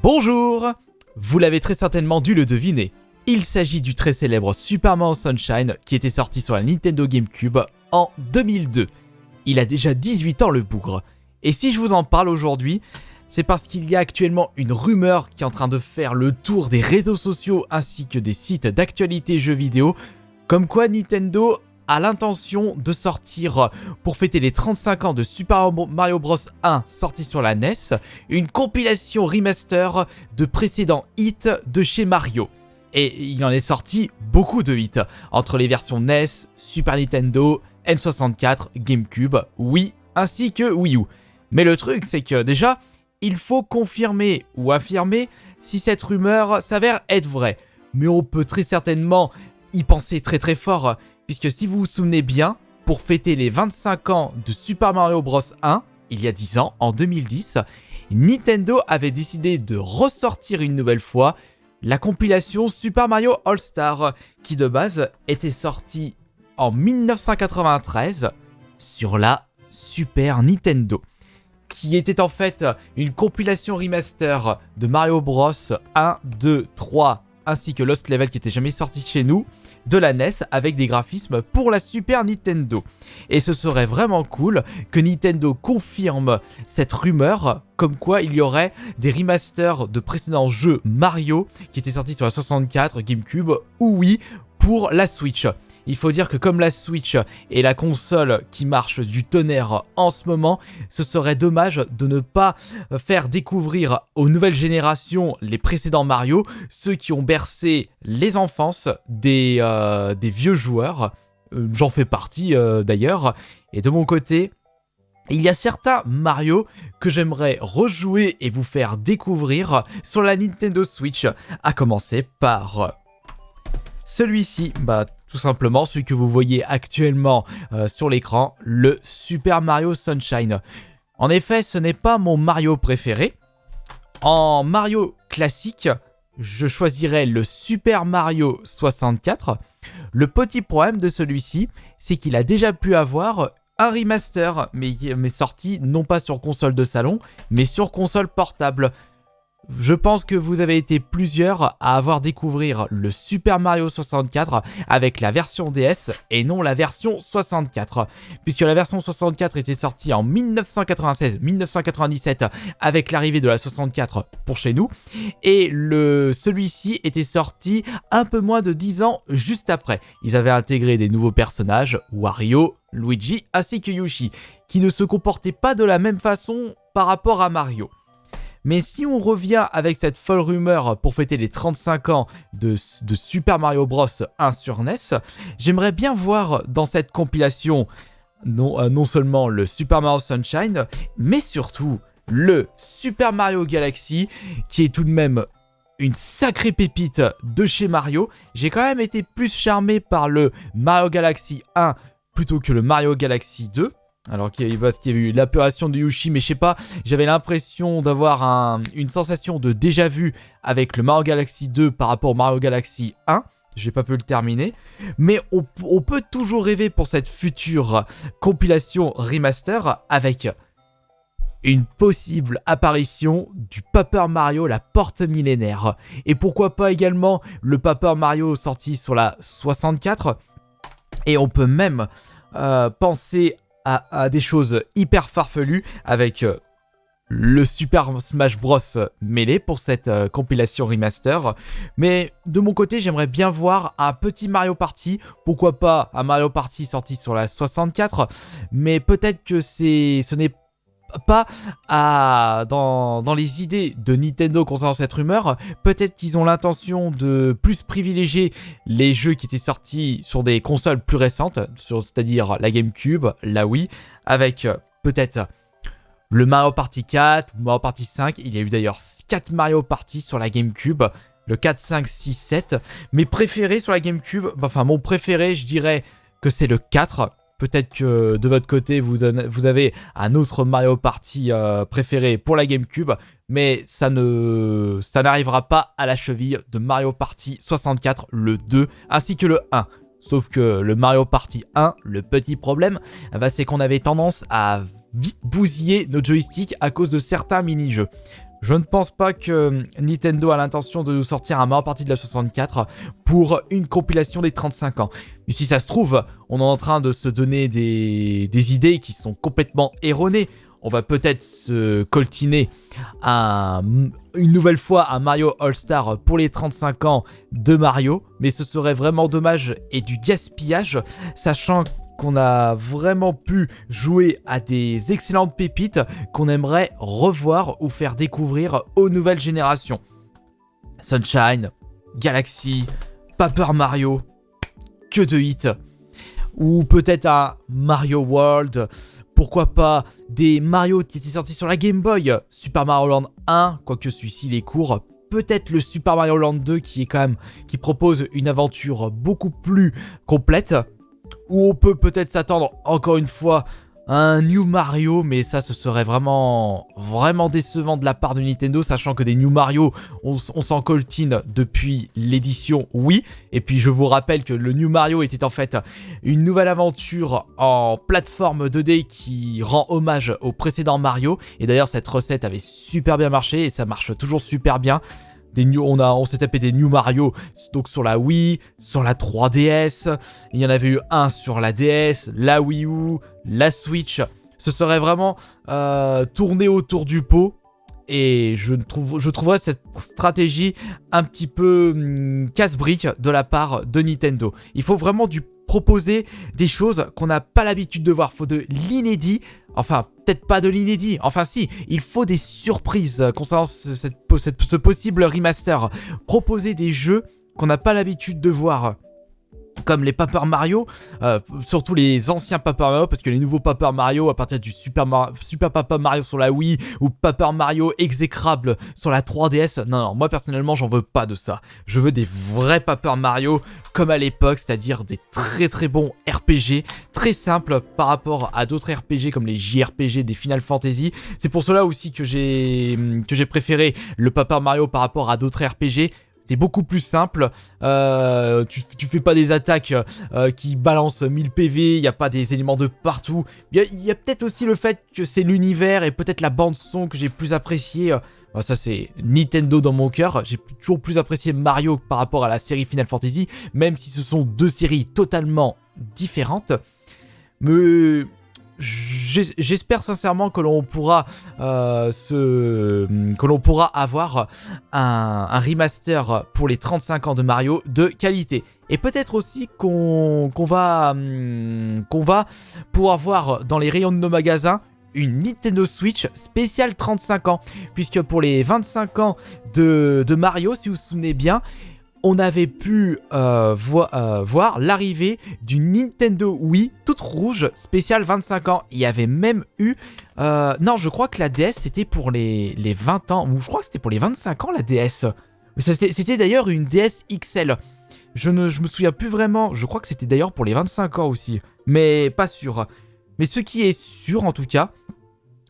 Bonjour! Vous l'avez très certainement dû le deviner. Il s'agit du très célèbre Super Mario Sunshine qui était sorti sur la Nintendo GameCube en 2002. Il a déjà 18 ans le bougre. Et si je vous en parle aujourd'hui, c'est parce qu'il y a actuellement une rumeur qui est en train de faire le tour des réseaux sociaux ainsi que des sites d'actualité jeux vidéo, comme quoi Nintendo a l'intention de sortir, pour fêter les 35 ans de Super Mario Bros 1 sorti sur la NES, une compilation remaster de précédents hits de chez Mario. Et il en est sorti beaucoup de hits, entre les versions NES, Super Nintendo, N64, GameCube, Wii, ainsi que Wii U. Mais le truc, c'est que déjà, il faut confirmer ou affirmer si cette rumeur s'avère être vraie. Mais on peut très certainement y penser très très fort, puisque si vous vous souvenez bien, pour fêter les 25 ans de Super Mario Bros 1, il y a 10 ans, en 2010, Nintendo avait décidé de ressortir une nouvelle fois la compilation Super Mario All-Star, qui de base était sortie en 1993 sur la Super Nintendo, qui était en fait une compilation remaster de Mario Bros 1, 2, 3, ainsi que Lost Level qui était jamais sorti chez nous, de la NES avec des graphismes pour la Super Nintendo. Et ce serait vraiment cool que Nintendo confirme cette rumeur, comme quoi il y aurait des remasters de précédents jeux Mario qui étaient sortis sur la 64, GameCube ou Wii pour la Switch. Il faut dire que comme la Switch est la console qui marche du tonnerre en ce moment, ce serait dommage de ne pas faire découvrir aux nouvelles générations les précédents Mario, ceux qui ont bercé les enfances des vieux joueurs. J'en fais partie d'ailleurs. Et de mon côté, il y a certains Mario que j'aimerais rejouer et vous faire découvrir sur la Nintendo Switch, à commencer par celui-ci, tout simplement, celui que vous voyez actuellement sur l'écran, le Super Mario Sunshine. En effet, ce n'est pas mon Mario préféré. En Mario classique, je choisirais le Super Mario 64. Le petit problème de celui-ci, c'est qu'il a déjà pu avoir un remaster, mais sorti non pas sur console de salon, mais sur console portable. Je pense que vous avez été plusieurs à avoir découvert le Super Mario 64 avec la version DS et non la version 64. Puisque la version 64 était sortie en 1996-1997 avec l'arrivée de la 64 pour chez nous. Et celui-ci était sorti un peu moins de 10 ans juste après. Ils avaient intégré des nouveaux personnages, Wario, Luigi ainsi que Yoshi, qui ne se comportaient pas de la même façon par rapport à Mario. Mais si on revient avec cette folle rumeur pour fêter les 35 ans de Super Mario Bros 1 sur NES, j'aimerais bien voir dans cette compilation non seulement le Super Mario Sunshine, mais surtout le Super Mario Galaxy, qui est tout de même une sacrée pépite de chez Mario. J'ai quand même été plus charmé par le Mario Galaxy 1 plutôt que le Mario Galaxy 2. Alors qu'il y a eu l'apparition de Yoshi, mais je sais pas, j'avais l'impression d'avoir une sensation de déjà-vu avec le Mario Galaxy 2 par rapport au Mario Galaxy 1. J'ai pas pu le terminer, mais on peut toujours rêver pour cette future compilation remaster avec une possible apparition du Paper Mario, la porte millénaire. Et pourquoi pas également le Paper Mario sorti sur la 64. Et on peut même penser à des choses hyper farfelues avec le Super Smash Bros Melee pour cette compilation remaster. Mais de mon côté, j'aimerais bien voir un petit Mario Party. Pourquoi pas un Mario Party sorti sur la 64. Mais peut-être que ce n'est pas dans les idées de Nintendo concernant cette rumeur. Peut-être qu'ils ont l'intention de plus privilégier les jeux qui étaient sortis sur des consoles plus récentes, c'est-à-dire la GameCube, la Wii, avec peut-être le Mario Party 4 ou Mario Party 5. Il y a eu d'ailleurs 4 Mario Party sur la GameCube, le 4, 5, 6, 7. Mes préférés sur la GameCube, mon préféré, je dirais que c'est le 4. Peut-être que de votre côté, vous avez un autre Mario Party préféré pour la GameCube, mais ça n'arrivera pas à la cheville de Mario Party 64, le 2, ainsi que le 1. Sauf que le Mario Party 1, le petit problème, c'est qu'on avait tendance à vite bousiller nos joysticks à cause de certains mini-jeux. Je ne pense pas que Nintendo a l'intention de nous sortir un Mario Party de la 64 pour une compilation des 35 ans. Mais si ça se trouve, on est en train de se donner des idées qui sont complètement erronées. On va peut-être se coltiner une nouvelle fois un Mario All-Star pour les 35 ans de Mario, mais ce serait vraiment dommage et du gaspillage, sachant qu'on a vraiment pu jouer à des excellentes pépites qu'on aimerait revoir ou faire découvrir aux nouvelles générations. Sunshine, Galaxy, Paper Mario, que de hits. Ou peut-être un Mario World, pourquoi pas des Mario qui étaient sortis sur la Game Boy, Super Mario Land 1, quoique celui-ci il est court, peut-être le Super Mario Land 2 qui propose une aventure beaucoup plus complète, ou on peut peut-être s'attendre encore une fois à un New Mario, mais ça ce serait vraiment décevant de la part de Nintendo, sachant que des New Mario, on s'en coltine depuis l'édition Wii. Et puis je vous rappelle que le New Mario était en fait une nouvelle aventure en plateforme 2D qui rend hommage au précédent Mario. Et d'ailleurs cette recette avait super bien marché et ça marche toujours super bien. On s'est tapé des New Mario donc sur la Wii, sur la 3DS, il y en avait eu un sur la DS, la Wii U, la Switch. Ce serait vraiment tourné autour du pot et je trouverais cette stratégie un petit peu casse-brique de la part de Nintendo. Il faut vraiment proposer des choses qu'on n'a pas l'habitude de voir. Il faut de l'inédit. Enfin, peut-être pas de l'inédit. Enfin, si, il faut des surprises concernant ce possible remaster. Proposer des jeux qu'on n'a pas l'habitude de voir. Comme les Paper Mario, surtout les anciens Paper Mario, parce que les nouveaux Paper Mario à partir du Super Paper Mario sur la Wii ou Paper Mario exécrable sur la 3DS, non, moi personnellement j'en veux pas de ça. Je veux des vrais Paper Mario comme à l'époque, c'est-à-dire des très très bons RPG, très simples par rapport à d'autres RPG comme les JRPG des Final Fantasy. C'est pour cela aussi que j'ai préféré le Paper Mario par rapport à d'autres RPG. C'est beaucoup plus simple, tu fais pas des attaques qui balancent 1000 PV, il n'y a pas des éléments de partout. Il y a peut-être aussi le fait que c'est l'univers et peut-être la bande son que j'ai plus apprécié. Ça c'est Nintendo dans mon cœur, j'ai toujours plus apprécié Mario par rapport à la série Final Fantasy, même si ce sont deux séries totalement différentes. Mais j'espère sincèrement que l'on pourra avoir un remaster pour les 35 ans de Mario de qualité. Et peut-être aussi qu'on va pouvoir voir dans les rayons de nos magasins une Nintendo Switch spéciale 35 ans. Puisque pour les 25 ans de Mario, si vous vous souvenez bien, on avait pu voir l'arrivée d'une Nintendo Wii toute rouge, spéciale 25 ans. Il y avait même eu... non, je crois que la DS, c'était pour les 20 ans. Ou je crois que c'était pour les 25 ans, la DS. C'était d'ailleurs une DS XL. Je me souviens plus vraiment. Je crois que c'était d'ailleurs pour les 25 ans aussi. Mais pas sûr. Mais ce qui est sûr, en tout cas,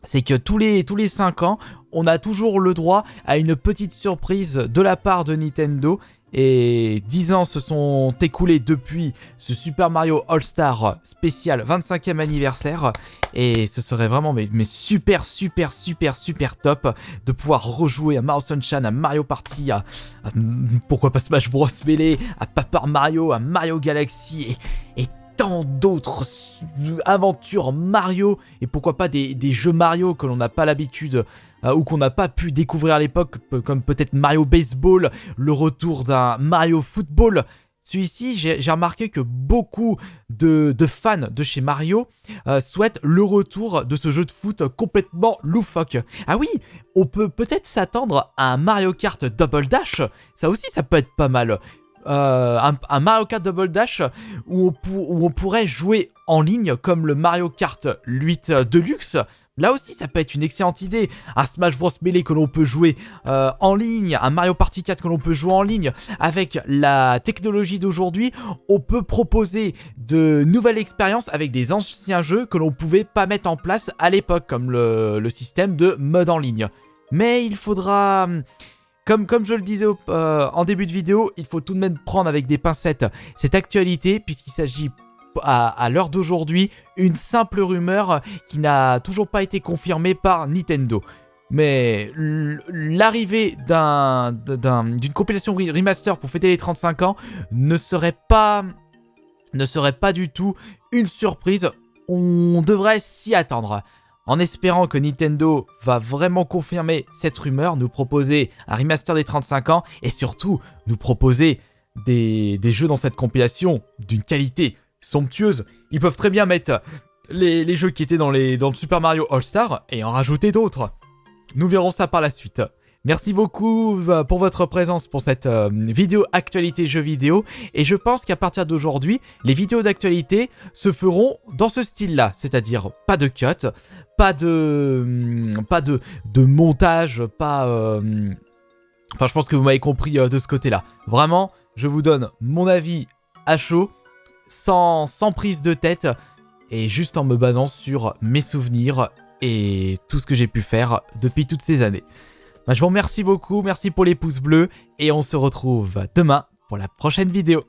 c'est que tous les 5 ans, on a toujours le droit à une petite surprise de la part de Nintendo. Et 10 ans se sont écoulés depuis ce Super Mario All-Star spécial 25e anniversaire. Et ce serait vraiment mais super top de pouvoir rejouer à Mario Sunshine, à Mario Party, à pourquoi pas Smash Bros Melee, à Paper Mario, à Mario Galaxy et tant d'autres aventures Mario. Et pourquoi pas des jeux Mario que l'on n'a pas l'habitude ou qu'on n'a pas pu découvrir à l'époque, comme peut-être Mario Baseball, le retour d'un Mario Football. Celui-ci, j'ai remarqué que beaucoup de fans de chez Mario souhaitent le retour de ce jeu de foot complètement loufoque. Ah oui, on peut peut-être s'attendre à un Mario Kart Double Dash. Ça aussi, ça peut être pas mal. Un Mario Kart Double Dash où on pourrait jouer en ligne comme le Mario Kart 8 Deluxe. Là aussi, ça peut être une excellente idée. Un Smash Bros Melee que l'on peut jouer en ligne, un Mario Party 4 que l'on peut jouer en ligne. Avec la technologie d'aujourd'hui, on peut proposer de nouvelles expériences avec des anciens jeux que l'on pouvait pas mettre en place à l'époque, comme le système de mode en ligne. Mais il faudra... Comme je le disais en début de vidéo, il faut tout de même prendre avec des pincettes cette actualité, puisqu'il s'agit à l'heure d'aujourd'hui une simple rumeur qui n'a toujours pas été confirmée par Nintendo. mais l'arrivée d'une compilation remaster pour fêter les 35 ans ne serait pas du tout une surprise. On devrait s'y attendre. En espérant que Nintendo va vraiment confirmer cette rumeur, nous proposer un remaster des 35 ans et surtout nous proposer des jeux dans cette compilation d'une qualité somptueuse. Ils peuvent très bien mettre les jeux qui étaient dans le Super Mario All-Star et en rajouter d'autres. Nous verrons ça par la suite. Merci beaucoup pour votre présence pour cette vidéo actualité jeux vidéo. Et je pense qu'à partir d'aujourd'hui, les vidéos d'actualité se feront dans ce style-là. C'est-à-dire pas de cut, pas de montage, pas... Enfin, je pense que vous m'avez compris de ce côté-là. Vraiment, je vous donne mon avis à chaud, sans prise de tête, et juste en me basant sur mes souvenirs et tout ce que j'ai pu faire depuis toutes ces années. Je vous remercie beaucoup, merci pour les pouces bleus et on se retrouve demain pour la prochaine vidéo.